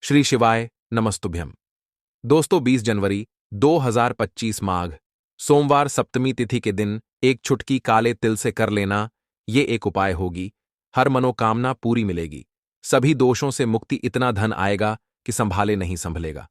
श्री शिवाय नमस्तुभ्यम। दोस्तों 20 जनवरी 2025 माघ सोमवार सप्तमी तिथि के दिन एक चुटकी काले तिल से कर लेना, ये एक उपाय होगी। हर मनोकामना पूरी मिलेगी, सभी दोषों से मुक्ति, इतना धन आएगा कि संभाले नहीं संभलेगा।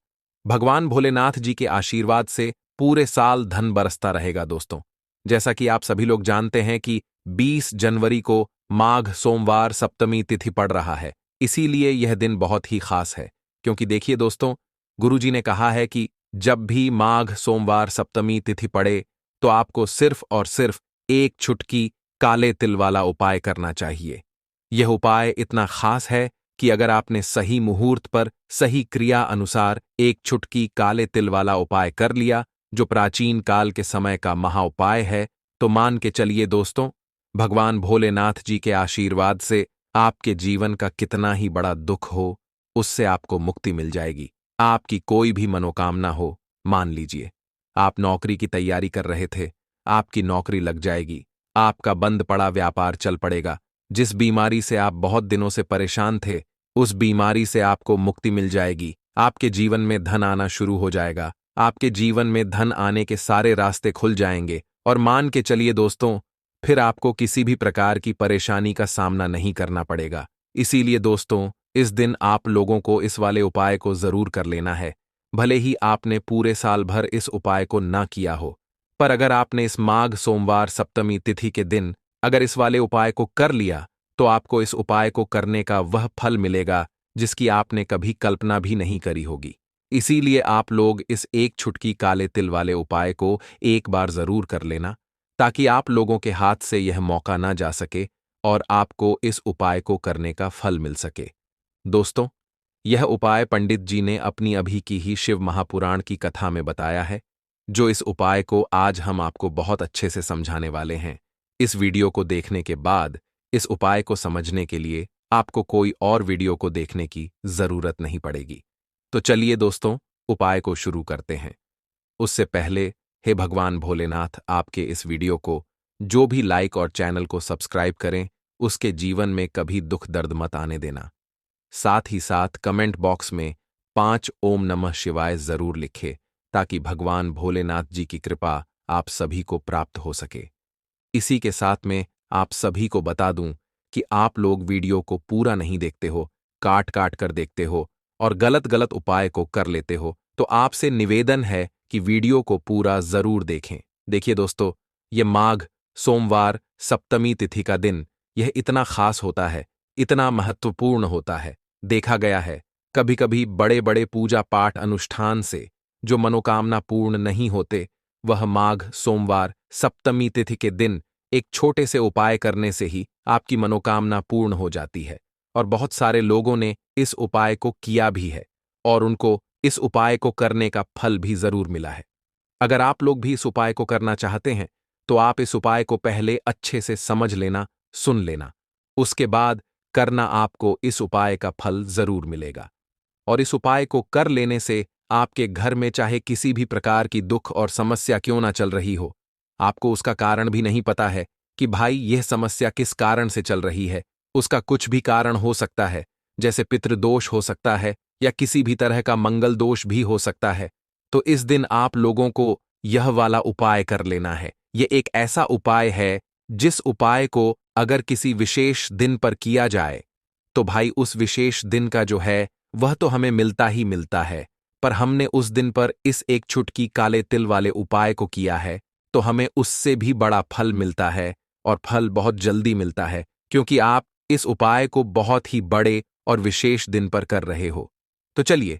भगवान भोलेनाथ जी के आशीर्वाद से पूरे साल धन बरसता रहेगा। दोस्तों, जैसा कि आप सभी लोग जानते हैं कि 20 जनवरी को माघ सोमवार सप्तमी तिथि पड़ रहा है, इसीलिए यह दिन बहुत ही खास है। क्योंकि देखिए दोस्तों, गुरुजी ने कहा है कि जब भी माघ सोमवार सप्तमी तिथि पड़े तो आपको सिर्फ और सिर्फ एक चुटकी काले तिल वाला उपाय करना चाहिए। यह उपाय इतना खास है कि अगर आपने सही मुहूर्त पर सही क्रिया अनुसार एक चुटकी काले तिल वाला उपाय कर लिया, जो प्राचीन काल के समय का महाउपाय है, तो मान के चलिए दोस्तों, भगवान भोलेनाथ जी के आशीर्वाद से आपके जीवन का कितना ही बड़ा दुख हो, उससे आपको मुक्ति मिल जाएगी। आपकी कोई भी मनोकामना हो, मान लीजिए आप नौकरी की तैयारी कर रहे थे, आपकी नौकरी लग जाएगी। आपका बंद पड़ा व्यापार चल पड़ेगा। जिस बीमारी से आप बहुत दिनों से परेशान थे, उस बीमारी से आपको मुक्ति मिल जाएगी। आपके जीवन में धन आना शुरू हो जाएगा। आपके जीवन में धन आने के सारे रास्ते खुल जाएंगे और मान के चलिए दोस्तों, फिर आपको किसी भी प्रकार की परेशानी का सामना नहीं करना पड़ेगा। इसीलिए दोस्तों, इस दिन आप लोगों को इस वाले उपाय को जरूर कर लेना है। भले ही आपने पूरे साल भर इस उपाय को ना किया हो, पर अगर आपने इस माघ सोमवार सप्तमी तिथि के दिन अगर इस वाले उपाय को कर लिया, तो आपको इस उपाय को करने का वह फल मिलेगा जिसकी आपने कभी कल्पना भी नहीं करी होगी। इसीलिए आप लोग इस एक चुटकी काले तिल वाले उपाय को एक बार जरूर कर लेना, ताकि आप लोगों के हाथ से यह मौका ना जा सके और आपको इस उपाय को करने का फल मिल सके। दोस्तों, यह उपाय पंडित जी ने अपनी अभी की ही शिव महापुराण की कथा में बताया है, जो इस उपाय को आज हम आपको बहुत अच्छे से समझाने वाले हैं। इस वीडियो को देखने के बाद इस उपाय को समझने के लिए आपको कोई और वीडियो को देखने की जरूरत नहीं पड़ेगी। तो चलिए दोस्तों, उपाय को शुरू करते हैं। उससे पहले, हे भगवान भोलेनाथ, आपके इस वीडियो को जो भी लाइक और चैनल को सब्सक्राइब करें, उसके जीवन में कभी दुख दर्द मत आने देना। साथ ही साथ कमेंट बॉक्स में 5 ओम नमः शिवाय जरूर लिखें, ताकि भगवान भोलेनाथ जी की कृपा आप सभी को प्राप्त हो सके। इसी के साथ में आप सभी को बता दूं कि आप लोग वीडियो को पूरा नहीं देखते हो, काट काट कर देखते हो और गलत गलत उपाय को कर लेते हो, तो आपसे निवेदन है कि वीडियो को पूरा जरूर देखें। देखिए दोस्तों, ये माघ सोमवार सप्तमी तिथि का दिन यह इतना खास होता है, इतना महत्वपूर्ण होता है। देखा गया है कभी कभी बड़े बड़े पूजा पाठ अनुष्ठान से जो मनोकामना पूर्ण नहीं होते, वह माघ सोमवार सप्तमी तिथि के दिन एक छोटे से उपाय करने से ही आपकी मनोकामना पूर्ण हो जाती है। और बहुत सारे लोगों ने इस उपाय को किया भी है और उनको इस उपाय को करने का फल भी जरूर मिला है। अगर आप लोग भी इस उपाय को करना चाहते हैं, तो आप इस उपाय को पहले अच्छे से समझ लेना, सुन लेना, उसके बाद करना, आपको इस उपाय का फल जरूर मिलेगा। और इस उपाय को कर लेने से आपके घर में चाहे किसी भी प्रकार की दुख और समस्या क्यों ना चल रही हो, आपको उसका कारण भी नहीं पता है कि भाई यह समस्या किस कारण से चल रही है, उसका कुछ भी कारण हो सकता है, जैसे पितृदोष हो सकता है या किसी भी तरह का मंगल दोष भी हो सकता है, तो इस दिन आप लोगों को यह वाला उपाय कर लेना है। यह एक ऐसा उपाय है जिस उपाय को अगर किसी विशेष दिन पर किया जाए, तो भाई उस विशेष दिन का जो है वह तो हमें मिलता ही मिलता है, पर हमने उस दिन पर इस एक चुटकी काले तिल वाले उपाय को किया है, तो हमें उससे भी बड़ा फल मिलता है और फल बहुत जल्दी मिलता है, क्योंकि आप इस उपाय को बहुत ही बड़े और विशेष दिन पर कर रहे हो। तो चलिए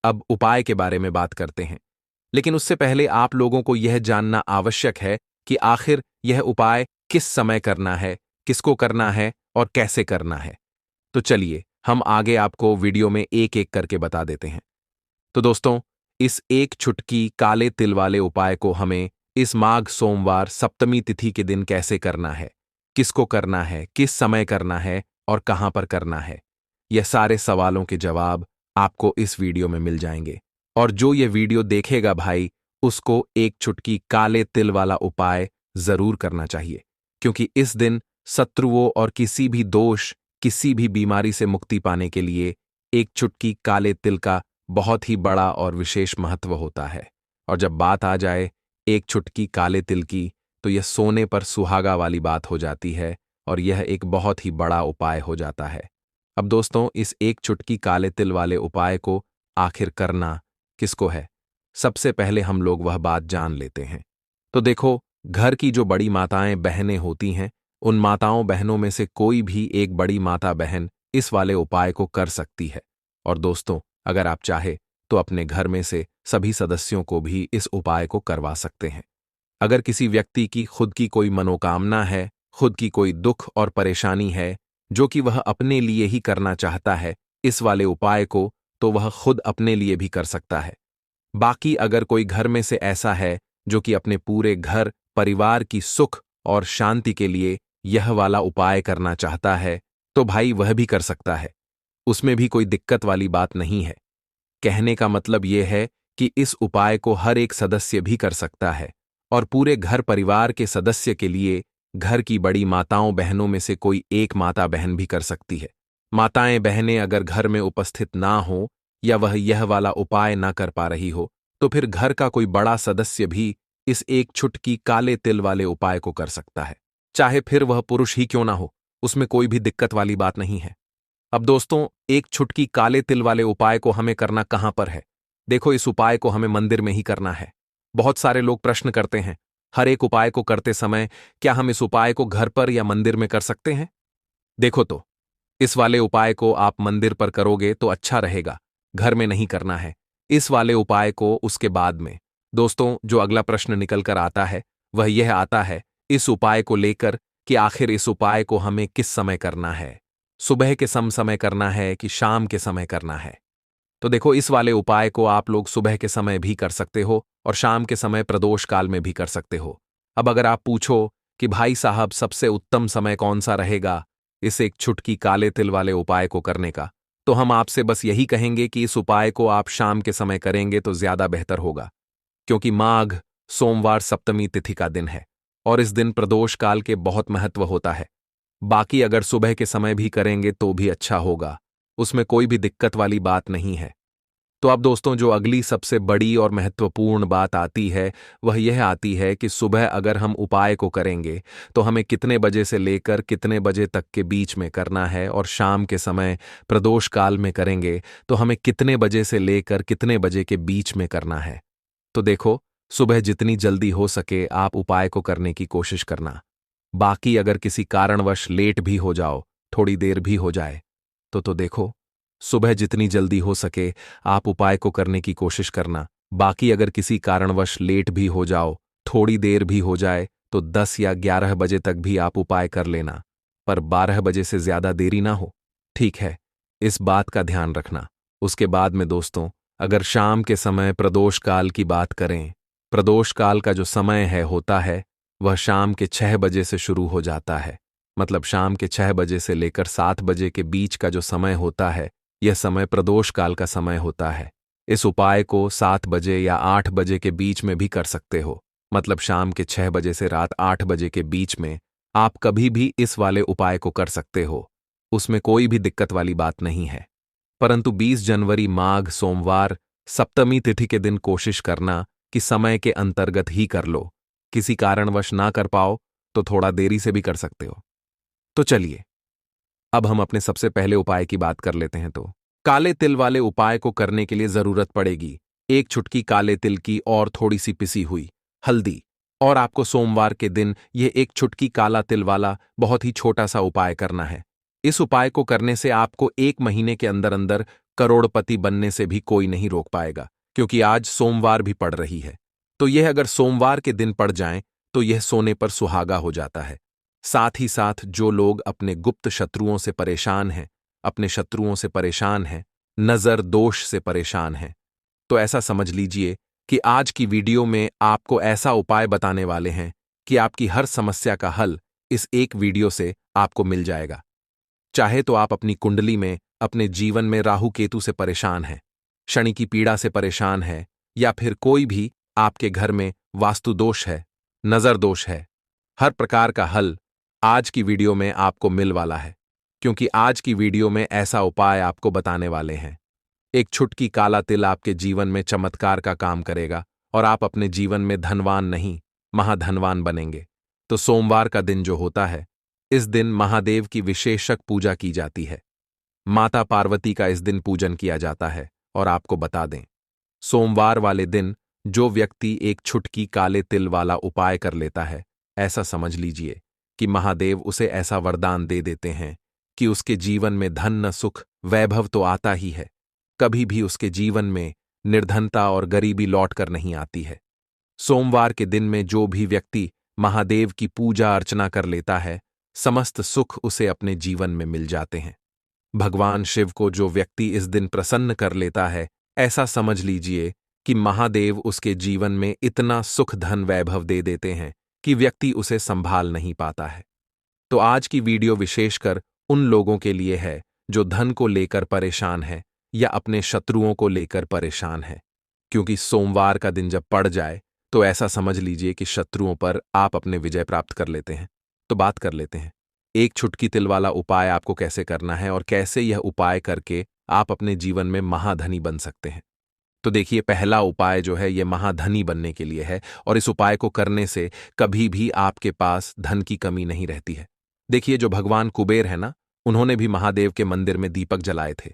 अब उपाय के बारे में बात करते हैं, लेकिन उससे पहले आप लोगों को यह जानना आवश्यक है कि आखिर यह उपाय किस समय करना है, किसको करना है और कैसे करना है। तो चलिए हम आगे आपको वीडियो में एक एक करके बता देते हैं। तो दोस्तों, इस एक चुटकी काले तिल वाले उपाय को हमें इस माघ सोमवार सप्तमी तिथि के दिन कैसे करना है, किसको करना है, किस समय करना है और कहां पर करना है, यह सारे सवालों के जवाब आपको इस वीडियो में मिल जाएंगे। और जो ये वीडियो देखेगा भाई, उसको एक चुटकी काले तिल वाला उपाय जरूर करना चाहिए, क्योंकि इस दिन शत्रुओं और किसी भी दोष, किसी भी बीमारी से मुक्ति पाने के लिए एक चुटकी काले तिल का बहुत ही बड़ा और विशेष महत्व होता है। और जब बात आ जाए एक चुटकी काले तिल की, तो यह सोने पर सुहागा वाली बात हो जाती है और यह एक बहुत ही बड़ा उपाय हो जाता है। अब दोस्तों, इस एक चुटकी काले तिल वाले उपाय को आखिर करना किसको है, सबसे पहले हम लोग वह बात जान लेते हैं। तो देखो, घर की जो बड़ी माताएं बहनें होती हैं, उन माताओं बहनों में से कोई भी एक बड़ी माता बहन इस वाले उपाय को कर सकती है। और दोस्तों, अगर आप चाहे तो अपने घर में से सभी सदस्यों को भी इस उपाय को करवा सकते हैं। अगर किसी व्यक्ति की खुद की कोई मनोकामना है, खुद की कोई दुख और परेशानी है, जो कि वह अपने लिए ही करना चाहता है इस वाले उपाय को, तो वह खुद अपने लिए भी कर सकता है। बाकी अगर कोई घर में से ऐसा है जो कि अपने पूरे घर परिवार की सुख और शांति के लिए यह वाला उपाय करना चाहता है, तो भाई वह भी कर सकता है। उसमें भी कोई दिक्कत वाली बात नहीं है। कहने का मतलब यह है कि इस उपाय को हर एक सदस्य भी कर सकता है और पूरे घर परिवार के सदस्य के लिए घर की बड़ी माताओं बहनों में से कोई एक माता बहन भी कर सकती है। माताएं बहनें अगर घर में उपस्थित ना हो या वह यह वाला उपाय ना कर पा रही हो, तो फिर घर का कोई बड़ा सदस्य भी इस एक चुटकी काले तिल वाले उपाय को कर सकता है, चाहे फिर वह पुरुष ही क्यों ना हो। उसमें कोई भी दिक्कत वाली बात नहीं है। अब दोस्तों, एक चुटकी काले तिल वाले उपाय को हमें करना कहां पर है? देखो, इस उपाय को हमें मंदिर में ही करना है। बहुत सारे लोग प्रश्न करते हैं, हर एक उपाय को करते समय क्या हम इस उपाय को घर पर या मंदिर में कर सकते हैं? देखो तो, इस वाले उपाय को आप मंदिर पर करोगे तो अच्छा रहेगा, घर में नहीं करना है। इस वाले उपाय को उसके बाद में। दोस्तों, जो अगला प्रश्न निकल कर आता है वह यह आता है इस उपाय को लेकर कि आखिर इस उपाय को हमें किस समय करना है, सुबह के समय करना है कि शाम के समय करना है? तो देखो, इस वाले उपाय को आप लोग सुबह के समय भी कर सकते हो और शाम के समय प्रदोष काल में भी कर सकते हो। अब अगर आप पूछो कि भाई साहब सबसे उत्तम समय कौन सा रहेगा इस एक चुटकी काले तिल वाले उपाय को करने का, तो हम आपसे बस यही कहेंगे कि इस उपाय को आप शाम के समय करेंगे तो ज्यादा बेहतर होगा, क्योंकि माघ सोमवार सप्तमी तिथि का दिन है और इस दिन प्रदोष काल के बहुत महत्व होता है। बाकी अगर सुबह के समय भी करेंगे तो भी अच्छा होगा, उसमें कोई भी दिक्कत वाली बात नहीं है। तो अब दोस्तों, जो अगली सबसे बड़ी और महत्वपूर्ण बात आती है वह यह आती है कि सुबह अगर हम उपाय को करेंगे तो हमें कितने बजे से लेकर कितने बजे तक के बीच में करना है, और शाम के समय प्रदोष काल में करेंगे तो हमें कितने बजे से लेकर कितने बजे के बीच में करना है। तो देखो, सुबह जितनी जल्दी हो सके आप उपाय को करने की कोशिश करना। बाकी अगर किसी कारणवश लेट भी हो जाओ, थोड़ी देर भी हो जाए, तो देखो, सुबह जितनी जल्दी हो सके आप उपाय को करने की कोशिश करना। बाकी अगर किसी कारणवश लेट भी हो जाओ, थोड़ी देर भी हो जाए, तो 10 या 11 बजे तक भी आप उपाय कर लेना, पर 12 बजे से ज्यादा देरी ना हो। ठीक है, इस बात का ध्यान रखना। उसके बाद में दोस्तों, अगर शाम के समय प्रदोष काल की बात करें, प्रदोष काल का जो समय है होता है वह शाम के 6 बजे से शुरू हो जाता है। मतलब शाम के 6 बजे से लेकर 7 बजे के बीच का जो समय होता है, यह समय प्रदोष काल का समय होता है। इस उपाय को 7 बजे या 8 बजे के बीच में भी कर सकते हो। मतलब शाम के 6 बजे से रात 8 बजे के बीच में आप कभी भी इस वाले उपाय को कर सकते हो, उसमें कोई भी दिक्कत वाली बात नहीं है। परंतु 20 जनवरी माघ सोमवार सप्तमी तिथि के दिन कोशिश करना कि समय के अंतर्गत ही कर लो। किसी कारणवश ना कर पाओ तो थोड़ा देरी से भी कर सकते हो। तो चलिए, अब हम अपने सबसे पहले उपाय की बात कर लेते हैं। तो काले तिल वाले उपाय को करने के लिए जरूरत पड़ेगी एक चुटकी काले तिल की और थोड़ी सी पिसी हुई हल्दी। और आपको सोमवार के दिन यह एक चुटकी काला तिल वाला बहुत ही छोटा सा उपाय करना है। इस उपाय को करने से आपको 1 महीने के अंदर अंदर करोड़पति बनने से भी कोई नहीं रोक पाएगा, क्योंकि आज सोमवार भी पड़ रही है। तो यह अगर सोमवार के दिन पड़ जाए तो यह सोने पर सुहागा हो जाता है। साथ ही साथ जो लोग अपने गुप्त शत्रुओं से परेशान हैं, अपने शत्रुओं से परेशान हैं, नजर दोष से परेशान हैं, तो ऐसा समझ लीजिए कि आज की वीडियो में आपको ऐसा उपाय बताने वाले हैं कि आपकी हर समस्या का हल इस एक वीडियो से आपको मिल जाएगा। चाहे तो आप अपनी कुंडली में, अपने जीवन में राहु केतु से परेशान हैं, शनि की पीड़ा से परेशान है, या फिर कोई भी आपके घर में वास्तु दोष है, नजर दोष है, हर प्रकार का हल आज की वीडियो में आपको मिल वाला है। क्योंकि आज की वीडियो में ऐसा उपाय आपको बताने वाले हैं। एक छुटकी काला तिल आपके जीवन में चमत्कार का काम करेगा और आप अपने जीवन में धनवान नहीं, महाधनवान बनेंगे। तो सोमवार का दिन जो होता है, इस दिन महादेव की विशेषक पूजा की जाती है। माता पार्वती का इस दिन पूजन किया जाता है। और आपको बता दें, सोमवार वाले दिन जो व्यक्ति एक छुटकी काले तिल वाला उपाय कर लेता है, ऐसा समझ लीजिए कि महादेव उसे ऐसा वरदान दे देते हैं कि उसके जीवन में धन न सुख वैभव तो आता ही है, कभी भी उसके जीवन में निर्धनता और गरीबी लौट कर नहीं आती है। सोमवार के दिन में जो भी व्यक्ति महादेव की पूजा अर्चना कर लेता है, समस्त सुख उसे अपने जीवन में मिल जाते हैं। भगवान शिव को जो व्यक्ति इस दिन प्रसन्न कर लेता है, ऐसा समझ लीजिए कि महादेव उसके जीवन में इतना सुख धन वैभव दे देते हैं कि व्यक्ति उसे संभाल नहीं पाता है। तो आज की वीडियो विशेषकर उन लोगों के लिए है जो धन को लेकर परेशान है या अपने शत्रुओं को लेकर परेशान है, क्योंकि सोमवार का दिन जब पड़ जाए तो ऐसा समझ लीजिए कि शत्रुओं पर आप अपने विजय प्राप्त कर लेते हैं। तो बात कर लेते हैं एक छुटकी तिल वाला उपाय आपको कैसे करना है और कैसे यह उपाय करके आप अपने जीवन में महाधनी बन सकते हैं। तो देखिए, पहला उपाय जो है ये महाधनी बनने के लिए है और इस उपाय को करने से कभी भी आपके पास धन की कमी नहीं रहती है। देखिए, जो भगवान कुबेर है ना, उन्होंने भी महादेव के मंदिर में दीपक जलाए थे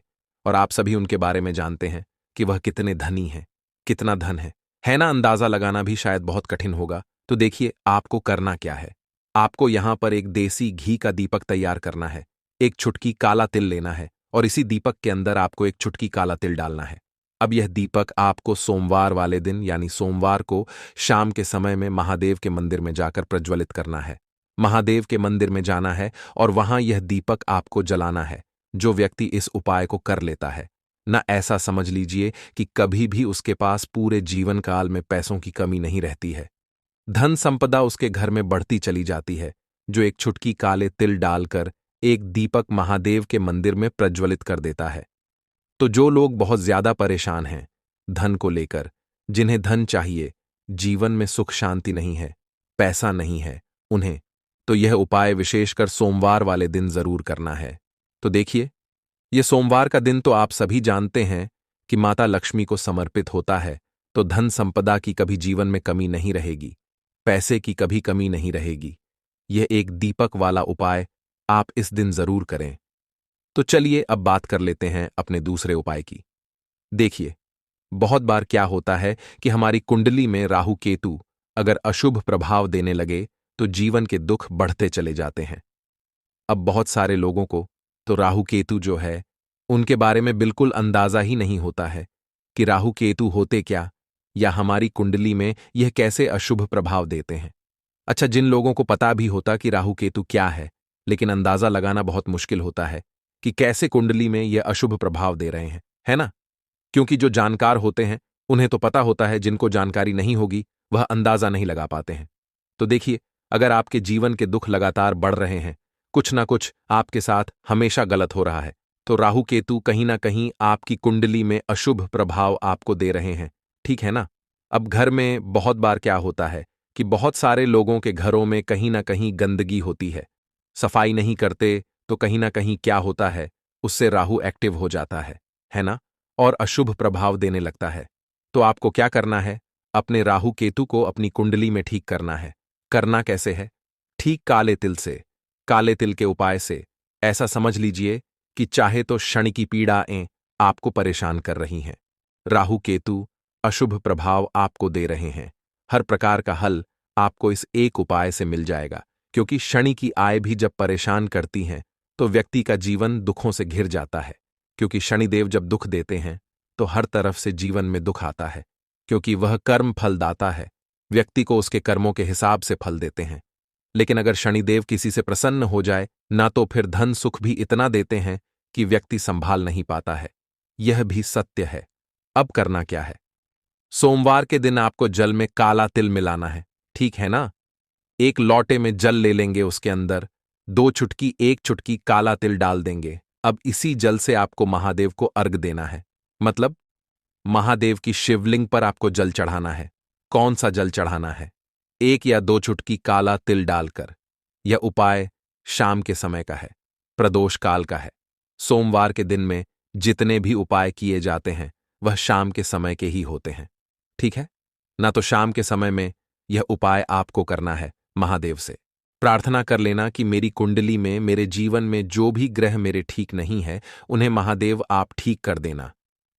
और आप सभी उनके बारे में जानते हैं कि वह कितने धनी हैं, कितना धन है ना। अंदाजा लगाना भी शायद बहुत कठिन होगा। तो देखिए, आपको करना क्या है। आपको यहां पर एक देसी घी का दीपक तैयार करना है, एक छुटकी काला तिल लेना है और इसी दीपक के अंदर आपको एक छुटकी काला तिल डालना है। अब यह दीपक आपको सोमवार वाले दिन यानी सोमवार को शाम के समय में महादेव के मंदिर में जाकर प्रज्वलित करना है। महादेव के मंदिर में जाना है और वहां यह दीपक आपको जलाना है। जो व्यक्ति इस उपाय को कर लेता है ना, ऐसा समझ लीजिए कि कभी भी उसके पास पूरे जीवन काल में पैसों की कमी नहीं रहती है। धन संपदा उसके घर में बढ़ती चली जाती है, जो एक छुटकी काले तिल डालकर एक दीपक महादेव के मंदिर में प्रज्वलित कर देता है। तो जो लोग बहुत ज्यादा परेशान हैं धन को लेकर, जिन्हें धन चाहिए, जीवन में सुख शांति नहीं है, पैसा नहीं है उन्हें, तो यह उपाय विशेषकर सोमवार वाले दिन जरूर करना है। तो देखिए, यह सोमवार का दिन तो आप सभी जानते हैं कि माता लक्ष्मी को समर्पित होता है, तो धन संपदा की कभी जीवन में कमी नहीं रहेगी, पैसे की कभी कमी नहीं रहेगी। यह एक दीपक वाला उपाय आप इस दिन जरूर करें। तो चलिए अब बात कर लेते हैं अपने दूसरे उपाय की। देखिए, बहुत बार क्या होता है कि हमारी कुंडली में राहु केतु अगर अशुभ प्रभाव देने लगे तो जीवन के दुख बढ़ते चले जाते हैं। अब बहुत सारे लोगों को तो राहु केतु जो है उनके बारे में बिल्कुल अंदाजा ही नहीं होता है कि राहु केतु होते क्या या हमारी कुंडली में यह कैसे अशुभ प्रभाव देते हैं। अच्छा, जिन लोगों को पता भी होता कि राहु केतु क्या है, लेकिन अंदाजा लगाना बहुत मुश्किल होता है कि कैसे कुंडली में यह अशुभ प्रभाव दे रहे हैं, है ना। क्योंकि जो जानकार होते हैं उन्हें तो पता होता है, जिनको जानकारी नहीं होगी वह अंदाजा नहीं लगा पाते हैं। तो देखिए, अगर आपके जीवन के दुख लगातार बढ़ रहे हैं, कुछ ना कुछ आपके साथ हमेशा गलत हो रहा है, तो राहु केतु कहीं ना कहीं आपकी कुंडली में अशुभ प्रभाव आपको दे रहे हैं, ठीक है ना। अब घर में बहुत बार क्या होता है कि बहुत सारे लोगों के घरों में कहीं ना कहीं गंदगी होती है, सफाई नहीं करते, तो कहीं ना कहीं क्या होता है, उससे राहु एक्टिव हो जाता है ना, और अशुभ प्रभाव देने लगता है। तो आपको क्या करना है, अपने राहु केतु को अपनी कुंडली में ठीक करना है। करना कैसे है? ठीक काले तिल से, काले तिल के उपाय से। ऐसा समझ लीजिए कि चाहे तो शनि की पीड़ाएं आपको परेशान कर रही हैं, राहु केतु अशुभ प्रभाव आपको दे रहे हैं, हर प्रकार का हल आपको इस एक उपाय से मिल जाएगा। क्योंकि शनि की आय भी जब परेशान करती हैं तो व्यक्ति का जीवन दुखों से घिर जाता है। क्योंकि शनिदेव जब दुख देते हैं तो हर तरफ से जीवन में दुख आता है, क्योंकि वह कर्म फलदाता है, व्यक्ति को उसके कर्मों के हिसाब से फल देते हैं। लेकिन अगर शनिदेव किसी से प्रसन्न हो जाए ना, तो फिर धन सुख भी इतना देते हैं कि व्यक्ति संभाल नहीं पाता है। यह भी सत्य है। अब करना क्या है? सोमवार के दिन आपको जल में काला तिल मिलाना है, ठीक है ना। एक लोटे में जल ले लेंगे, उसके अंदर 1 चुटकी काला तिल डाल देंगे। अब इसी जल से आपको महादेव को अर्घ देना है, मतलब महादेव की शिवलिंग पर आपको जल चढ़ाना है। कौन सा जल चढ़ाना है? 1 या 2 चुटकी काला तिल डालकर। यह उपाय शाम के समय का है। प्रदोष काल का है। सोमवार के दिन में जितने भी उपाय किए जाते हैं वह शाम के समय के ही होते हैं, ठीक है ना? तो शाम के समय में यह उपाय आपको करना है। महादेव से प्रार्थना कर लेना कि मेरी कुंडली में, मेरे जीवन में जो भी ग्रह मेरे ठीक नहीं है उन्हें महादेव आप ठीक कर देना।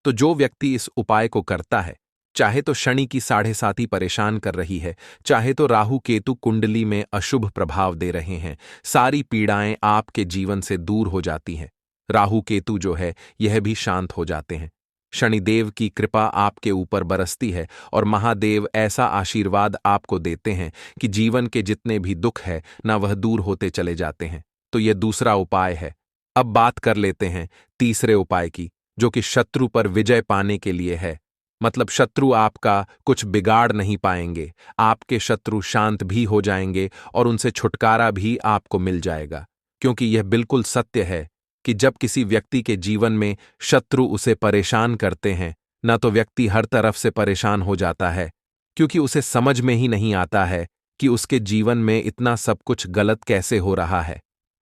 तो जो व्यक्ति इस उपाय को करता है, चाहे तो शनि की 7.5 परेशान कर रही है, चाहे तो राहु केतु कुंडली में अशुभ प्रभाव दे रहे हैं, सारी पीड़ाएं आपके जीवन से दूर हो जाती हैं। राहु केतु जो है यह भी शांत हो जाते हैं। शनिदेव की कृपा आपके ऊपर बरसती है और महादेव ऐसा आशीर्वाद आपको देते हैं कि जीवन के जितने भी दुख है ना वह दूर होते चले जाते हैं। तो यह दूसरा उपाय है। अब बात कर लेते हैं तीसरे उपाय की, जो कि शत्रु पर विजय पाने के लिए है। मतलब शत्रु आपका कुछ बिगाड़ नहीं पाएंगे, आपके शत्रु शांत भी हो जाएंगे और उनसे छुटकारा भी आपको मिल जाएगा। क्योंकि यह बिल्कुल सत्य है कि जब किसी व्यक्ति के जीवन में शत्रु उसे परेशान करते हैं ना, तो व्यक्ति हर तरफ से परेशान हो जाता है, क्योंकि उसे समझ में ही नहीं आता है कि उसके जीवन में इतना सब कुछ गलत कैसे हो रहा है।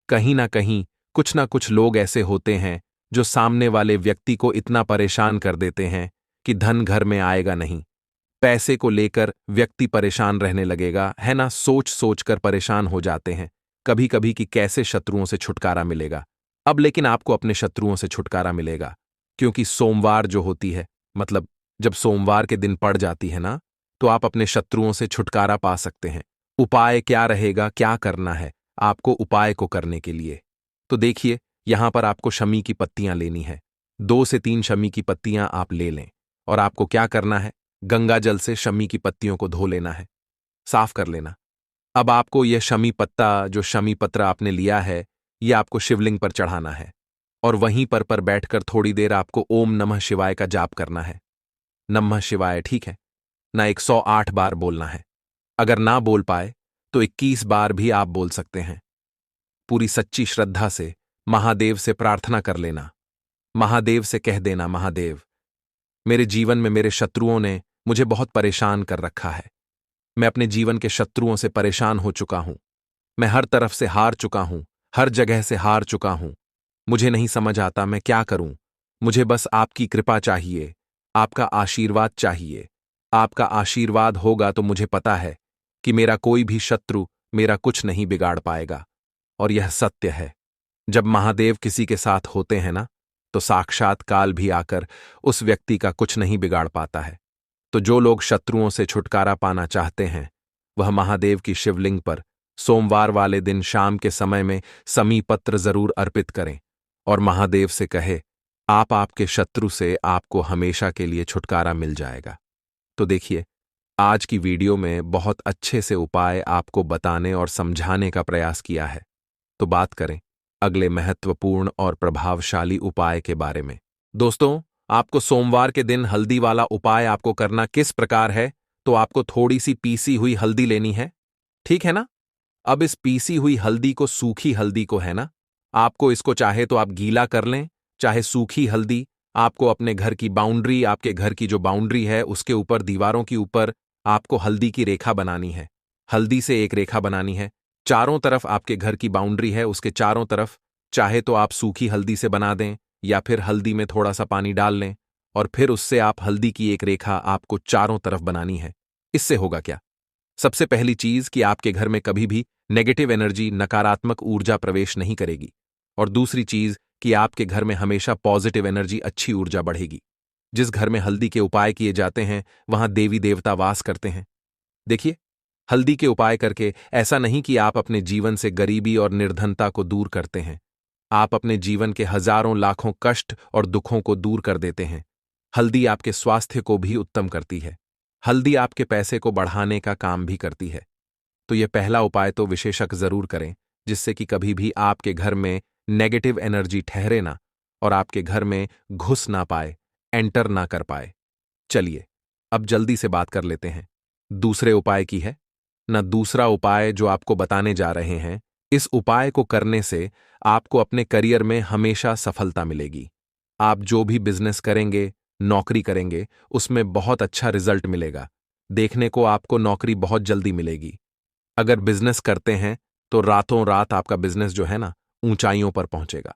कहीं ना कुछ लोग ऐसे होते हैं जो सामने वाले व्यक्ति को इतना परेशान कर देते हैं कि धन घर में आएगा नहीं। पैसे को लेकर व्यक्ति परेशान रहने लगेगा, है ना? सोच सोच कर परेशान हो जाते हैं कभी कभी कि कैसे शत्रुओं से छुटकारा मिलेगा। अब लेकिन आपको अपने शत्रुओं से छुटकारा मिलेगा, क्योंकि सोमवार जो होती है, मतलब जब सोमवार के दिन पड़ जाती है ना, तो आप अपने शत्रुओं से छुटकारा पा सकते हैं। उपाय क्या रहेगा, क्या करना है आपको उपाय को करने के लिए? तो देखिए, यहां पर आपको शमी की पत्तियां लेनी है। 2 से 3 शमी की पत्तियां आप ले लें और आपको क्या करना है, गंगा जल से शमी की पत्तियों को धो लेना है, साफ कर लेना। अब आपको यह शमी पत्ता, जो शमी पत्र आपने लिया है, यह आपको शिवलिंग पर चढ़ाना है और वहीं पर बैठकर थोड़ी देर आपको ओम नमः शिवाय का जाप करना है। नमः शिवाय, ठीक है ना? 108 बार बोलना है। अगर ना बोल पाए तो 21 बार भी आप बोल सकते हैं। पूरी सच्ची श्रद्धा से महादेव से प्रार्थना कर लेना। महादेव से कह देना, महादेव, मेरे जीवन में मेरे शत्रुओं ने मुझे बहुत परेशान कर रखा है। मैं अपने जीवन के शत्रुओं से परेशान हो चुका हूं। मैं हर तरफ से हार चुका हूं, हर जगह से हार चुका हूं। मुझे नहीं समझ आता मैं क्या करूं। मुझे बस आपकी कृपा चाहिए, आपका आशीर्वाद चाहिए। आपका आशीर्वाद होगा तो मुझे पता है कि मेरा कोई भी शत्रु मेरा कुछ नहीं बिगाड़ पाएगा। और यह सत्य है, जब महादेव किसी के साथ होते हैं ना, तो साक्षात काल भी आकर उस व्यक्ति का कुछ नहीं बिगाड़ पाता है। तो जो लोग शत्रुओं से छुटकारा पाना चाहते हैं, वह महादेव की शिवलिंग पर सोमवार वाले दिन शाम के समय में समी पत्र जरूर अर्पित करें और महादेव से कहे, आपके शत्रु से आपको हमेशा के लिए छुटकारा मिल जाएगा। तो देखिए, आज की वीडियो में बहुत अच्छे से उपाय आपको बताने और समझाने का प्रयास किया है। तो बात करें अगले महत्वपूर्ण और प्रभावशाली उपाय के बारे में। दोस्तों, आपको सोमवार के दिन हल्दी वाला उपाय आपको करना किस प्रकार है, तो आपको थोड़ी सी पीसी हुई हल्दी लेनी है, ठीक है ना? अब इस पीसी हुई हल्दी को, सूखी हल्दी को, है ना, आपको इसको चाहे तो आप गीला कर लें, चाहे सूखी हल्दी आपको अपने घर की बाउंड्री, आपके घर की जो बाउंड्री है उसके ऊपर, दीवारों के ऊपर आपको हल्दी की रेखा बनानी है। हल्दी से एक रेखा बनानी है। चारों तरफ आपके घर की बाउंड्री है, उसके चारों तरफ चाहे तो आप सूखी हल्दी से बना दें या फिर हल्दी में थोड़ा सा पानी डाल लें और फिर उससे आप हल्दी की एक रेखा आपको चारों तरफ बनानी है। इससे होगा क्या? सबसे पहली चीज कि आपके घर में कभी भी नेगेटिव एनर्जी, नकारात्मक ऊर्जा प्रवेश नहीं करेगी। और दूसरी चीज कि आपके घर में हमेशा पॉजिटिव एनर्जी, अच्छी ऊर्जा बढ़ेगी। जिस घर में हल्दी के उपाय किए जाते हैं वहां देवी देवता वास करते हैं। देखिए, हल्दी के उपाय करके ऐसा नहीं कि आप अपने जीवन से गरीबी और निर्धनता को दूर करते हैं। आप अपने जीवन के हजारों लाखों कष्ट और दुखों को दूर कर देते हैं। हल्दी आपके स्वास्थ्य को भी उत्तम करती है। हल्दी आपके पैसे को बढ़ाने का काम भी करती है। तो यह पहला उपाय तो विशेषक जरूर करें, जिससे कि कभी भी आपके घर में नेगेटिव एनर्जी ठहरे ना और आपके घर में घुस ना पाए, एंटर ना कर पाए। चलिए, अब जल्दी से बात कर लेते हैं दूसरे उपाय की है ना। दूसरा उपाय जो आपको बताने जा रहे हैं, इस उपाय को करने से आपको अपने करियर में हमेशा सफलता मिलेगी। आप जो भी बिजनेस करेंगे, नौकरी करेंगे, उसमें बहुत अच्छा रिजल्ट मिलेगा। देखने को आपको नौकरी बहुत जल्दी मिलेगी। अगर बिजनेस करते हैं तो रातों रात आपका बिजनेस जो है ना, ऊंचाइयों पर पहुंचेगा।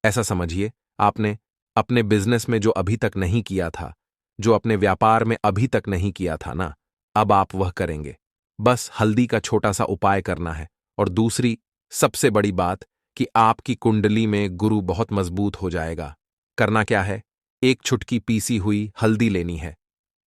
ऐसा समझिए, आपने अपने बिजनेस में जो अभी तक नहीं किया था, जो अपने व्यापार में अभी तक नहीं किया था ना, अब आप वह करेंगे। बस हल्दी का छोटा सा उपाय करना है। और दूसरी सबसे बड़ी बात कि आपकी कुंडली में गुरु बहुत मजबूत हो जाएगा। करना क्या है? एक चुटकी पीसी हुई हल्दी लेनी है,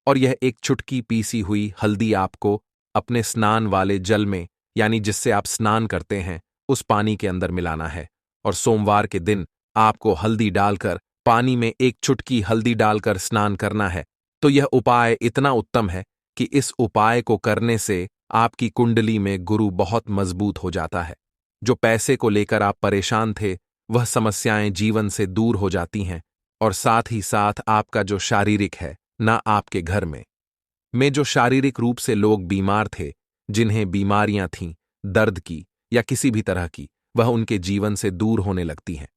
और यह एक चुटकी पीसी हुई हल्दी आपको अपने स्नान वाले जल में, यानी जिससे आप स्नान करते हैं, उस पानी के अंदर मिलाना है। और सोमवार के दिन आपको हल्दी डालकर, पानी में एक चुटकी हल्दी डालकर स्नान करना है। तो यह उपाय इतना उत्तम है कि इस उपाय को करने से आपकी कुंडली में गुरु बहुत मजबूत हो जाता है। जो पैसे को लेकर आप परेशान थे, वह समस्याएं जीवन से दूर हो जाती हैं। और साथ ही साथ आपका जो शारीरिक है ना, आपके घर में जो शारीरिक रूप से लोग बीमार थे, जिन्हें बीमारियां थीं, दर्द की या किसी भी तरह की, वह उनके जीवन से दूर होने लगती हैं।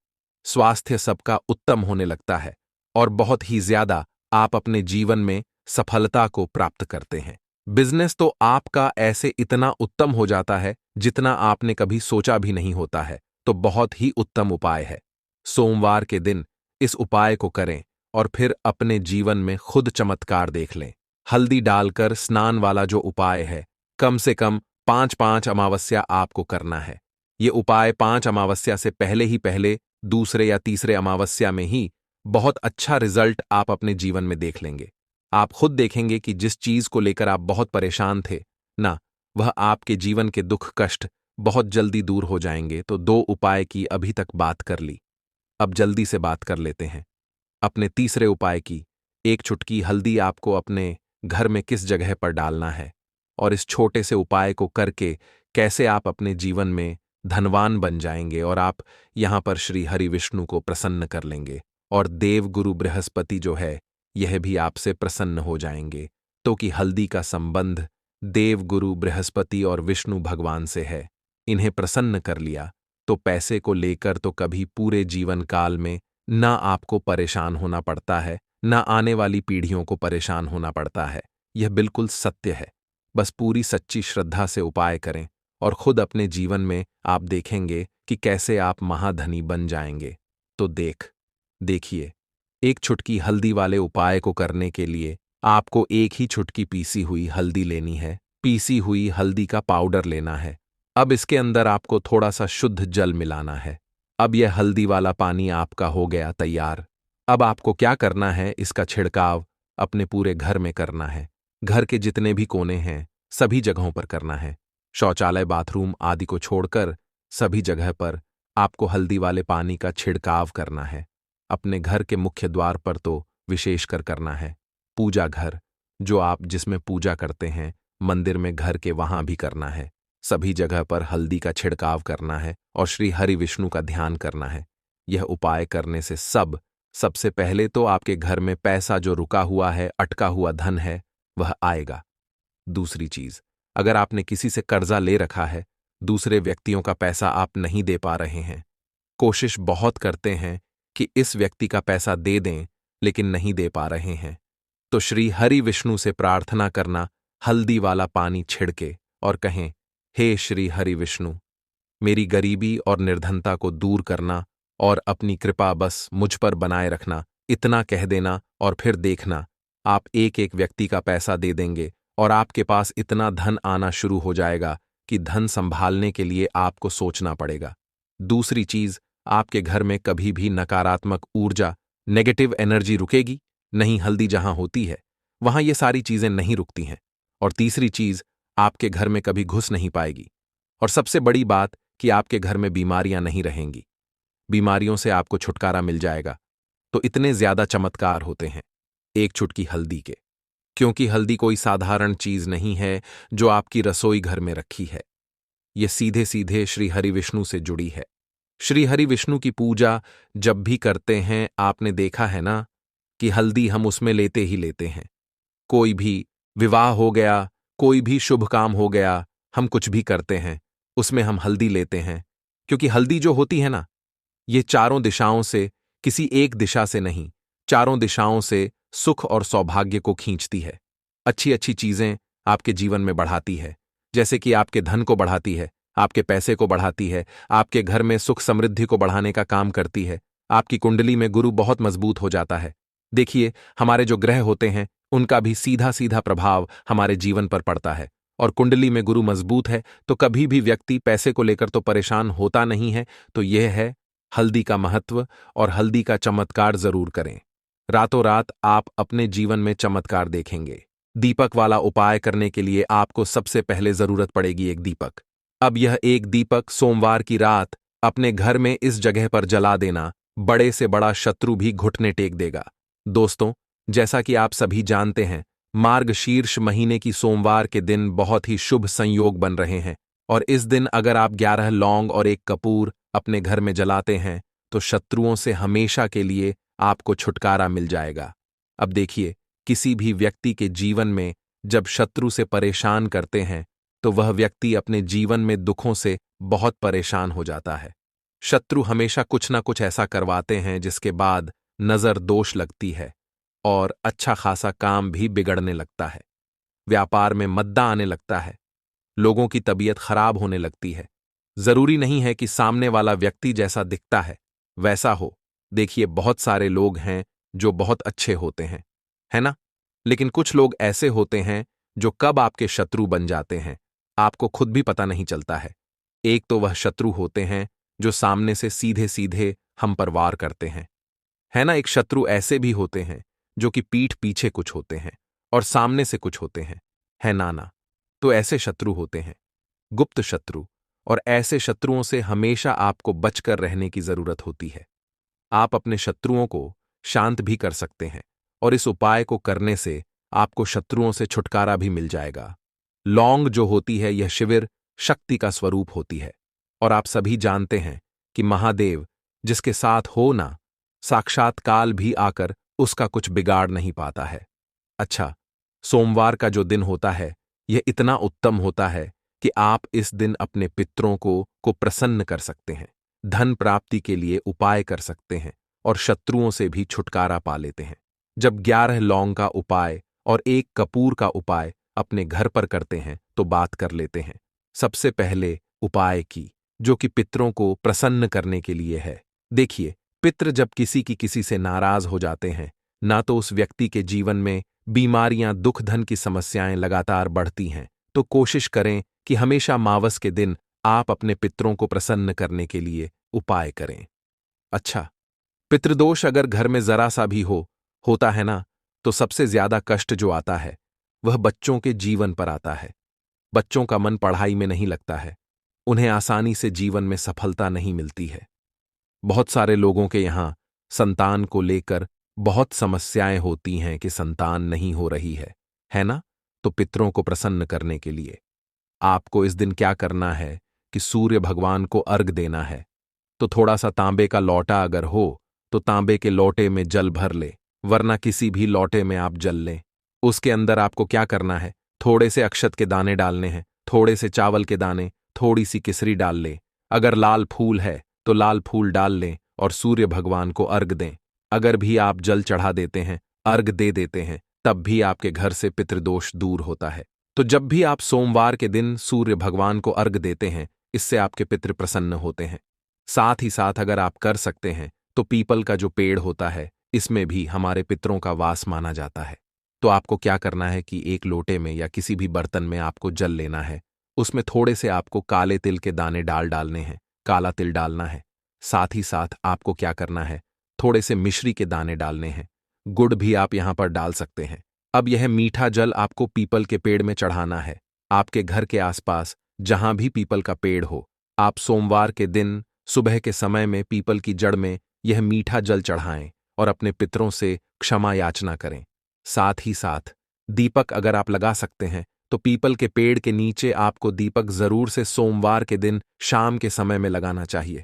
स्वास्थ्य सबका उत्तम होने लगता है और बहुत ही ज्यादा आप अपने जीवन में सफलता को प्राप्त करते हैं। बिजनेस तो आपका ऐसे इतना उत्तम हो जाता है जितना आपने कभी सोचा भी नहीं होता है। तो बहुत ही उत्तम उपाय है। सोमवार के दिन इस उपाय को करें और फिर अपने जीवन में खुद चमत्कार देख लें। हल्दी डालकर स्नान वाला जो उपाय है, कम से कम 5-5 अमावस्या आपको करना है। ये उपाय 5 अमावस्या से पहले, दूसरे या तीसरे अमावस्या में ही बहुत अच्छा रिजल्ट आप अपने जीवन में देख लेंगे। आप खुद देखेंगे कि जिस चीज को लेकर आप बहुत परेशान थे ना, वह आपके जीवन के दुख कष्ट बहुत जल्दी दूर हो जाएंगे। तो 2 उपाय की अभी तक बात कर ली, अब जल्दी से बात कर लेते हैं अपने तीसरे उपाय की। एक चुटकी हल्दी आपको अपने घर में किस जगह पर डालना है, और इस छोटे से उपाय को करके कैसे आप अपने जीवन में धनवान बन जाएंगे और आप यहां पर श्री हरि विष्णु को प्रसन्न कर लेंगे। और देव गुरु बृहस्पति जो है, यह भी आपसे प्रसन्न हो जाएंगे। तो कि हल्दी का संबंध देव गुरु बृहस्पति और विष्णु भगवान से है। इन्हें प्रसन्न कर लिया तो पैसे को लेकर तो कभी पूरे जीवन काल में ना आपको परेशान होना पड़ता है, ना आने वाली पीढ़ियों को परेशान होना पड़ता है। यह बिल्कुल सत्य है। बस पूरी सच्ची श्रद्धा से उपाय करें और खुद अपने जीवन में आप देखेंगे कि कैसे आप महाधनी बन जाएंगे। तो देखिए, एक चुटकी हल्दी वाले उपाय को करने के लिए आपको एक ही चुटकी पीसी हुई हल्दी लेनी है। पीसी हुई हल्दी का पाउडर लेना है। अब इसके अंदर आपको थोड़ा सा शुद्ध जल मिलाना है। अब यह हल्दी वाला पानी आपका हो गया तैयार। अब आपको क्या करना है, इसका छिड़काव अपने पूरे घर में करना है। घर के जितने भी कोने हैं, सभी जगहों पर करना है। शौचालय, बाथरूम आदि को छोड़कर सभी जगह पर आपको हल्दी वाले पानी का छिड़काव करना है। अपने घर के मुख्य द्वार पर तो विशेषकर करना है। पूजा घर, जो आप जिसमें पूजा करते हैं, मंदिर में, घर के, वहां भी करना है। सभी जगह पर हल्दी का छिड़काव करना है और श्री हरि विष्णु का ध्यान करना है। यह उपाय करने से सबसे पहले तो आपके घर में पैसा जो रुका हुआ है, अटका हुआ धन है, वह आएगा। दूसरी चीज, अगर आपने किसी से कर्जा ले रखा है, दूसरे व्यक्तियों का पैसा आप नहीं दे पा रहे हैं, कोशिश बहुत करते हैं कि इस व्यक्ति का पैसा दे दें, लेकिन नहीं दे पा रहे हैं, तो श्री हरि विष्णु से प्रार्थना करना, हल्दी वाला पानी छिड़के और कहें, हे श्री हरि विष्णु, मेरी गरीबी और निर्धनता को दूर करना और अपनी कृपा बस मुझ पर बनाए रखना। इतना कह देना और फिर देखना, आप एक एक व्यक्ति का पैसा दे देंगे और आपके पास इतना धन आना शुरू हो जाएगा कि धन संभालने के लिए आपको सोचना पड़ेगा। दूसरी चीज, आपके घर में कभी भी नकारात्मक ऊर्जा, नेगेटिव एनर्जी रुकेगी नहीं। हल्दी जहां होती है, वहां ये सारी चीजें नहीं रुकती हैं। और तीसरी चीज, आपके घर में कभी घुस नहीं पाएगी। और सबसे बड़ी बात कि आपके घर में बीमारियां नहीं रहेंगी। बीमारियों से आपको छुटकारा मिल जाएगा। तो इतने ज्यादा चमत्कार होते हैं एक चुटकी हल्दी के, क्योंकि हल्दी कोई साधारण चीज नहीं है जो आपकी रसोई घर में रखी है। यह सीधे सीधे श्री हरि विष्णु से जुड़ी है। श्री हरि विष्णु की पूजा जब भी करते हैं, आपने देखा है ना कि हल्दी हम उसमें लेते ही लेते हैं। कोई भी विवाह हो गया, कोई भी शुभ काम हो गया, हम कुछ भी करते हैं, उसमें हम हल्दी लेते हैं। क्योंकि हल्दी जो होती है ना, ये चारों दिशाओं से, किसी एक दिशा से नहीं, चारों दिशाओं से सुख और सौभाग्य को खींचती है। अच्छी अच्छी चीजें आपके जीवन में बढ़ाती है, जैसे कि आपके धन को बढ़ाती है, आपके पैसे को बढ़ाती है, आपके घर में सुख समृद्धि को बढ़ाने का काम करती है। आपकी कुंडली में गुरु बहुत मजबूत हो जाता है। देखिए, हमारे जो ग्रह होते हैं उनका भी सीधा सीधा प्रभाव हमारे जीवन पर पड़ता है, और कुंडली में गुरु मजबूत है तो कभी भी व्यक्ति पैसे को लेकर तो परेशान होता नहीं है। तो यह है हल्दी का महत्व, और हल्दी का चमत्कार जरूर करें। रातों रात आप अपने जीवन में चमत्कार देखेंगे। दीपक वाला उपाय करने के लिए आपको सबसे पहले जरूरत पड़ेगी एक दीपक। अब यह एक दीपक सोमवार की रात अपने घर में इस जगह पर जला देना, बड़े से बड़ा शत्रु भी घुटने टेक देगा। दोस्तों, जैसा कि आप सभी जानते हैं, मार्गशीर्ष महीने की सोमवार के दिन बहुत ही शुभ संयोग बन रहे हैं, और इस दिन अगर आप 11 लौंग और एक कपूर अपने घर में जलाते हैं तो शत्रुओं से हमेशा के लिए आपको छुटकारा मिल जाएगा। अब देखिए, किसी भी व्यक्ति के जीवन में जब शत्रु से परेशान करते हैं तो वह व्यक्ति अपने जीवन में दुखों से बहुत परेशान हो जाता है। शत्रु हमेशा कुछ ना कुछ ऐसा करवाते हैं जिसके बाद नजर दोष लगती है और अच्छा खासा काम भी बिगड़ने लगता है। व्यापार में मद्दा आने लगता है, लोगों की तबीयत खराब होने लगती है। जरूरी नहीं है कि सामने वाला व्यक्ति जैसा दिखता है वैसा हो। देखिए, बहुत सारे लोग हैं जो बहुत अच्छे होते हैं, है ना? लेकिन कुछ लोग ऐसे होते हैं जो कब आपके शत्रु बन जाते हैं आपको खुद भी पता नहीं चलता है। एक तो वह शत्रु होते हैं जो सामने से सीधे सीधे हम पर वार करते हैं, है ना? एक शत्रु ऐसे भी होते हैं जो कि पीठ पीछे कुछ होते हैं और सामने से कुछ होते हैं, है ना? तो ऐसे शत्रु होते हैं गुप्त शत्रु, और ऐसे शत्रुओं से हमेशा आपको बचकर रहने की जरूरत होती है। आप अपने शत्रुओं को शांत भी कर सकते हैं, और इस उपाय को करने से आपको शत्रुओं से छुटकारा भी मिल जाएगा। लौंग जो होती है यह शिविर शक्ति का स्वरूप होती है, और आप सभी जानते हैं कि महादेव जिसके साथ हो ना, साक्षात काल भी आकर उसका कुछ बिगाड़ नहीं पाता है। अच्छा, सोमवार का जो दिन होता है यह इतना उत्तम होता है कि आप इस दिन अपने पितरों को प्रसन्न कर सकते हैं, धन प्राप्ति के लिए उपाय कर सकते हैं, और शत्रुओं से भी छुटकारा पा लेते हैं। जब 11 लौंग का उपाय और एक कपूर का उपाय अपने घर पर करते हैं तो बात कर लेते हैं सबसे पहले उपाय की, जो कि पितरों को प्रसन्न करने के लिए है। देखिए, पितृ जब किसी से नाराज हो जाते हैं ना, तो उस व्यक्ति के जीवन में बीमारियां, दुख, धन की समस्याएं लगातार बढ़ती हैं। तो कोशिश करें कि हमेशा मावस के दिन आप अपने पितरों को प्रसन्न करने के लिए उपाय करें। अच्छा, पितृदोष अगर घर में जरा सा भी होता है ना, तो सबसे ज्यादा कष्ट जो आता है वह बच्चों के जीवन पर आता है। बच्चों का मन पढ़ाई में नहीं लगता है, उन्हें आसानी से जीवन में सफलता नहीं मिलती है। बहुत सारे लोगों के यहां संतान को लेकर बहुत समस्याएं होती हैं कि संतान नहीं हो रही है ना? तो पितरों को प्रसन्न करने के लिए आपको इस दिन क्या करना है कि सूर्य भगवान को अर्घ देना है। तो थोड़ा सा तांबे का लौटा अगर हो तो तांबे के लोटे में जल भर ले, वरना किसी भी लोटे में आप जल लें। उसके अंदर आपको क्या करना है, थोड़े से अक्षत के दाने डालने हैं, थोड़े से चावल के दाने, थोड़ी सी केसरी डाल लें। अगर लाल फूल है तो लाल फूल डाल लें और सूर्य भगवान को अर्घ दें। अगर भी आप जल चढ़ा देते हैं, अर्घ दे देते हैं, तब भी आपके घर से पितृदोष दूर होता है। तो जब भी आप सोमवार के दिन सूर्य भगवान को अर्घ देते हैं, इससे आपके पितृ प्रसन्न होते हैं। साथ ही साथ अगर आप कर सकते हैं तो पीपल का जो पेड़ होता है इसमें भी हमारे पितरों का वास माना जाता है। तो आपको क्या करना है कि एक लोटे में या किसी भी बर्तन में आपको जल लेना है, उसमें थोड़े से आपको काले तिल के दाने डालने हैं, काला तिल डालना है। साथ ही साथ आपको क्या करना है, थोड़े से मिश्री के दाने डालने हैं, गुड़ भी आप यहां पर डाल सकते हैं। अब यह मीठा जल आपको पीपल के पेड़ में चढ़ाना है। आपके घर के आसपास जहां भी पीपल का पेड़ हो, आप सोमवार के दिन सुबह के समय में पीपल की जड़ में यह मीठा जल चढ़ाएं और अपने पितरों से क्षमा याचना करें। साथ ही साथ दीपक अगर आप लगा सकते हैं तो पीपल के पेड़ के नीचे आपको दीपक जरूर से सोमवार के दिन शाम के समय में लगाना चाहिए।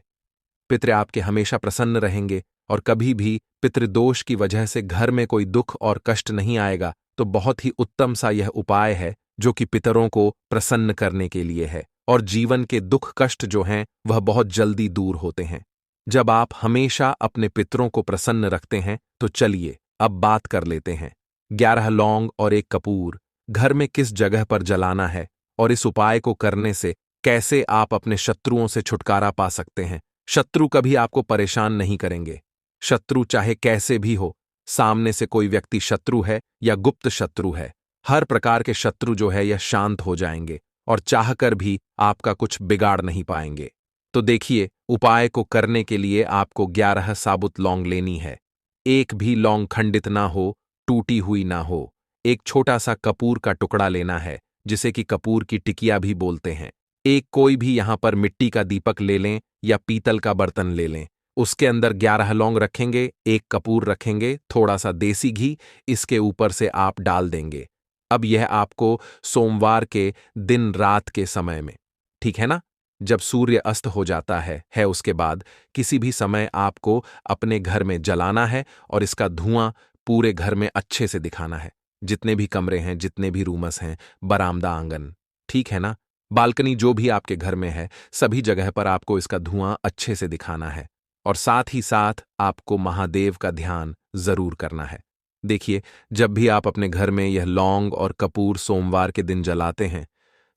पितृ आपके हमेशा प्रसन्न रहेंगे और कभी भी पितृदोष की वजह से घर में कोई दुख और कष्ट नहीं आएगा। तो बहुत ही उत्तम सा यह उपाय है जो कि पितरों को प्रसन्न करने के लिए है, और जीवन के दुख कष्ट जो हैं वह बहुत जल्दी दूर होते हैं जब आप हमेशा अपने पितरों को प्रसन्न रखते हैं। तो चलिए अब बात कर लेते हैं 11 लौंग और एक कपूर घर में किस जगह पर जलाना है, और इस उपाय को करने से कैसे आप अपने शत्रुओं से छुटकारा पा सकते हैं। शत्रु कभी आपको परेशान नहीं करेंगे। शत्रु चाहे कैसे भी हो, सामने से कोई व्यक्ति शत्रु है या गुप्त शत्रु है, हर प्रकार के शत्रु जो है यह शांत हो जाएंगे और चाहकर भी आपका कुछ बिगाड़ नहीं पाएंगे। तो देखिए, उपाय को करने के लिए आपको 11 साबुत लौंग लेनी है। एक भी लौंग खंडित ना हो, टूटी हुई ना हो। एक छोटा सा कपूर का टुकड़ा लेना है, जिसे कि कपूर की टिकिया भी बोलते हैं। एक कोई भी यहां पर मिट्टी का दीपक ले लें या पीतल का बर्तन ले लें। उसके अंदर 11 लौंग रखेंगे, एक कपूर रखेंगे, थोड़ा सा देसी घी इसके ऊपर से आप डाल देंगे। अब यह आपको सोमवार के दिन रात के समय में, ठीक है ना, जब सूर्य अस्त हो जाता है उसके बाद किसी भी समय आपको अपने घर में जलाना है और इसका धुआं पूरे घर में अच्छे से दिखाना है। जितने भी कमरे हैं, जितने भी रूमस हैं, बरामदा, आंगन, ठीक है ना, बालकनी, जो भी आपके घर में है, सभी जगह पर आपको इसका धुआं अच्छे से दिखाना है। और साथ ही साथ आपको महादेव का ध्यान जरूर करना है। देखिए, जब भी आप अपने घर में यह लौंग और कपूर सोमवार के दिन जलाते हैं,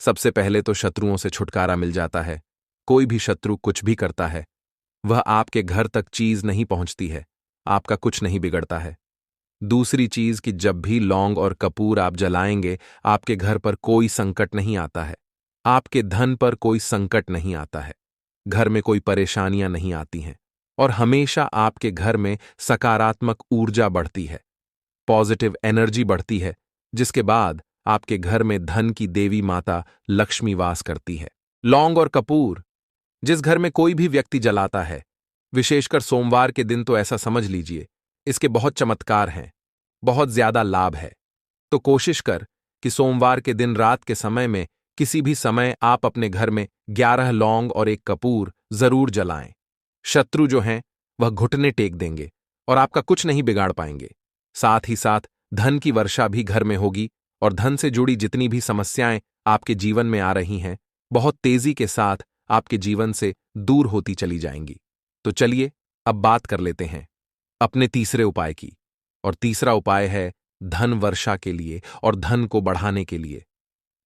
सबसे पहले तो शत्रुओं से छुटकारा मिल जाता है। कोई भी शत्रु कुछ भी करता है, वह आपके घर तक चीज नहीं पहुंचती है, आपका कुछ नहीं बिगड़ता है। दूसरी चीज कि जब भी लौंग और कपूर आप जलाएंगे, आपके घर पर कोई संकट नहीं आता है, आपके धन पर कोई संकट नहीं आता है, घर में कोई परेशानियां नहीं आती हैं और हमेशा आपके घर में सकारात्मक ऊर्जा बढ़ती है, पॉजिटिव एनर्जी बढ़ती है, जिसके बाद आपके घर में धन की देवी माता लक्ष्मी वास करती है। लौंग और कपूर जिस घर में कोई भी व्यक्ति जलाता है, विशेषकर सोमवार के दिन, तो ऐसा समझ लीजिए इसके बहुत चमत्कार हैं, बहुत ज्यादा लाभ है। तो कोशिश कर कि सोमवार के दिन रात के समय में किसी भी समय आप अपने घर में 11 लौंग और एक कपूर जरूर जलाएं। शत्रु जो हैं वह घुटने टेक देंगे और आपका कुछ नहीं बिगाड़ पाएंगे। साथ ही साथ धन की वर्षा भी घर में होगी और धन से जुड़ी जितनी भी समस्याएं आपके जीवन में आ रही हैं, बहुत तेजी के साथ आपके जीवन से दूर होती चली जाएंगी। तो चलिए अब बात कर लेते हैं अपने तीसरे उपाय की। और तीसरा उपाय है धन वर्षा के लिए और धन को बढ़ाने के लिए।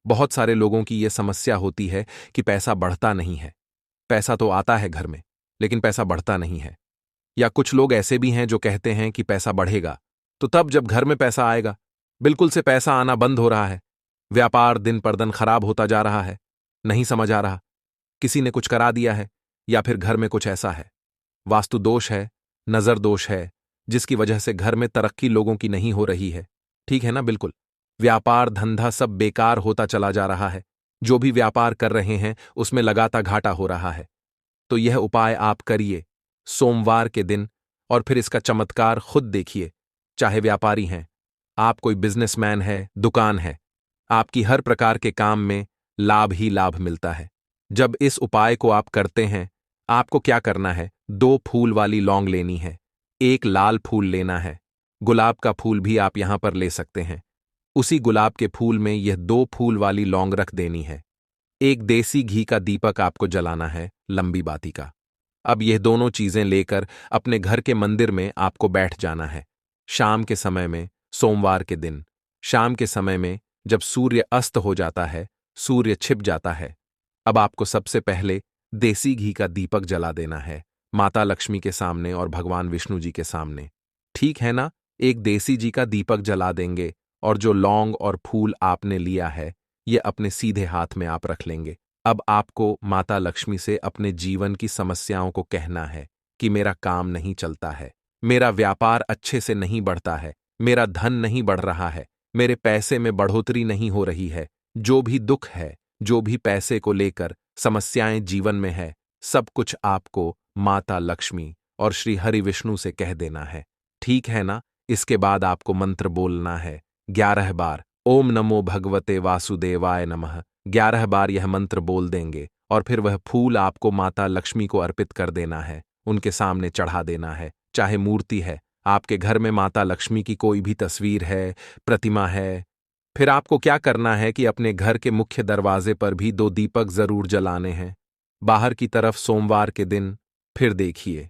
बहुत सारे लोगों की यह समस्या होती है कि पैसा बढ़ता नहीं है। पैसा तो आता है घर में, लेकिन पैसा बढ़ता नहीं है। या कुछ लोग ऐसे भी हैं जो कहते हैं कि पैसा बढ़ेगा तो तब जब घर में पैसा आएगा। बिल्कुल से पैसा आना बंद हो रहा है, व्यापार दिन पर दिन खराब होता जा रहा है, नहीं समझ आ रहा, किसी ने कुछ करा दिया है या फिर घर में कुछ ऐसा है, वास्तु दोष है, नजर दोष है, जिसकी वजह से घर में तरक्की लोगों की नहीं हो रही है। ठीक है ना, बिल्कुल व्यापार धंधा सब बेकार होता चला जा रहा है, जो भी व्यापार कर रहे हैं उसमें लगातार घाटा हो रहा है। तो यह उपाय आप करिए सोमवार के दिन और फिर इसका चमत्कार खुद देखिए। चाहे व्यापारी हैं, आप कोई बिजनेसमैन है, दुकान है, आपकी हर प्रकार के काम में लाभ ही लाभ मिलता है। जब इस उपाय को आप करते हैं, आपको क्या करना है, 2 फूल वाली लौंग लेनी है, एक लाल फूल लेना है, गुलाब का फूल भी आप यहां पर ले सकते हैं। उसी गुलाब के फूल में यह 2 फूल वाली लौंग रख देनी है। एक देसी घी का दीपक आपको जलाना है, लंबी बाती का। अब यह दोनों चीजें लेकर अपने घर के मंदिर में आपको बैठ जाना है। शाम के समय में, सोमवार के दिन शाम के समय में, जब सूर्य अस्त हो जाता है, सूर्य छिप जाता है, अब आपको सबसे पहले देसी घी का दीपक जला देना है, माता लक्ष्मी के सामने और भगवान विष्णु जी के सामने। ठीक है ना, एक देसी घी का दीपक जला देंगे और जो लौंग और फूल आपने लिया है, ये अपने सीधे हाथ में आप रख लेंगे। अब आपको माता लक्ष्मी से अपने जीवन की समस्याओं को कहना है कि मेरा काम नहीं चलता है, मेरा व्यापार अच्छे से नहीं बढ़ता है, मेरा धन नहीं बढ़ रहा है, मेरे पैसे में बढ़ोतरी नहीं हो रही है, जो भी दुख है, जो भी पैसे को लेकर समस्याएं जीवन में है, सब कुछ आपको माता लक्ष्मी और श्री हरि विष्णु से कह देना है। ठीक है ना, इसके बाद आपको मंत्र बोलना है 11 बार, ओम नमो भगवते वासुदेवाय नमः। 11 बार यह मंत्र बोल देंगे और फिर वह फूल आपको माता लक्ष्मी को अर्पित कर देना है, उनके सामने चढ़ा देना है। चाहे मूर्ति है, आपके घर में माता लक्ष्मी की कोई भी तस्वीर है, प्रतिमा है, फिर आपको क्या करना है कि अपने घर के मुख्य दरवाजे पर भी 2 दीपक जरूर जलाने हैं, बाहर की तरफ सोमवार के दिन। फिर देखिए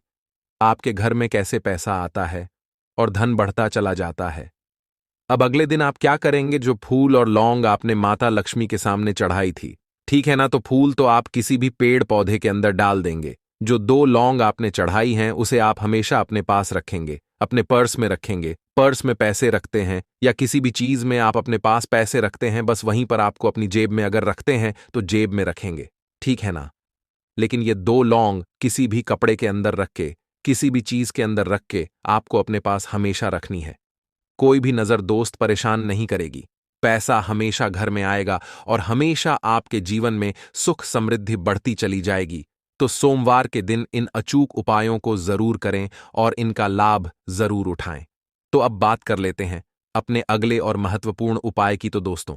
आपके घर में कैसे पैसा आता है और धन बढ़ता चला जाता है। अब अगले दिन आप क्या करेंगे, जो फूल और लौंग आपने माता लक्ष्मी के सामने चढ़ाई थी, ठीक है ना? तो फूल तो आप किसी भी पेड़ पौधे के अंदर डाल देंगे। जो 2 लौंग आपने चढ़ाई हैं उसे आप हमेशा अपने पास रखेंगे, अपने पर्स में रखेंगे। पर्स में पैसे रखते हैं या किसी भी चीज में आप अपने पास पैसे रखते हैं, बस वहीं पर आपको अपनी जेब में अगर रखते हैं तो जेब में रखेंगे, ठीक है ना? लेकिन ये 2 लौंग किसी भी कपड़े के अंदर रख के, किसी भी चीज के अंदर रख के आपको अपने पास हमेशा रखनी है। कोई भी नजर दोस्त परेशान नहीं करेगी। पैसा हमेशा घर में आएगा और हमेशा आपके जीवन में सुख समृद्धि बढ़ती चली जाएगी। तो सोमवार के दिन इन अचूक उपायों को जरूर करें और इनका लाभ जरूर उठाएं। तो अब बात कर लेते हैं अपने अगले और महत्वपूर्ण उपाय की। तो दोस्तों,